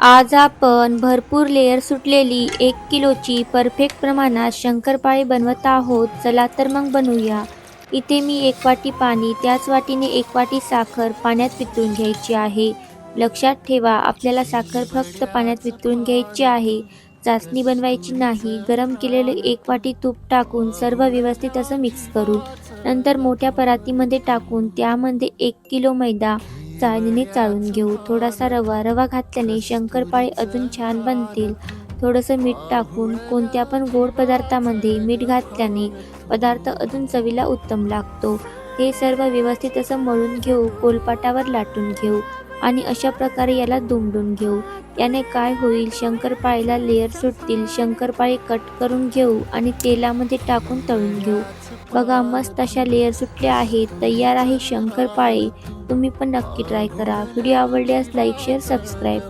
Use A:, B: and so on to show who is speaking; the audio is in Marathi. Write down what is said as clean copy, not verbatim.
A: आज आपण भरपूर लेयर सुटलेली 1 किलोची परफेक्ट प्रमाणात शंकरपाळी बनवत आहोत. चला तर मग बनवूया. इथे मी 1 वाटी पाणी, त्याच वाटीने 1 वाटी साखर पाण्यात वितळून घ्यायची आहे. लक्षात ठेवा, आपल्याला साखर फक्त पाण्यात वितळून घ्यायची आहे, चासणी बनवायची नाही. गरम केलेले 1 वाटी तूप टाकून सर्व व्यवस्थित असं मिक्स करू. नंतर मोठ्या परातीमध्ये टाकून त्यामध्ये 1 किलो मैदा चाळणीने चाळून घेऊ. थोडासा रवा घातल्याने शंकरपाळे अजून छान बनतील. थोडंसं मीठ टाकून कोणत्या पण गोड पदार्थामध्ये मीठ घातल्याने पदार्थ अजून चवीला उत्तम लागतो. हे सर्व व्यवस्थित असं मळून घेऊ. पोलपाटावर लाटून घेऊ आणि अशा प्रकारे याला दुमडून घेऊ. याने काय होईल, शंकरपाळीला लेयर सुटतील. शंकरपाळी कट करून घेऊ आणि तेलामध्ये टाकून तळून घेऊ. बघा, मस्त अशा लेयर सुटल्या आहेत. तयार आहे शंकरपाळी. तुम्ही पण नक्की ट्राय करा. व्हिडिओ आवडल्यास लाईक, शेअर, सबस्क्राईब.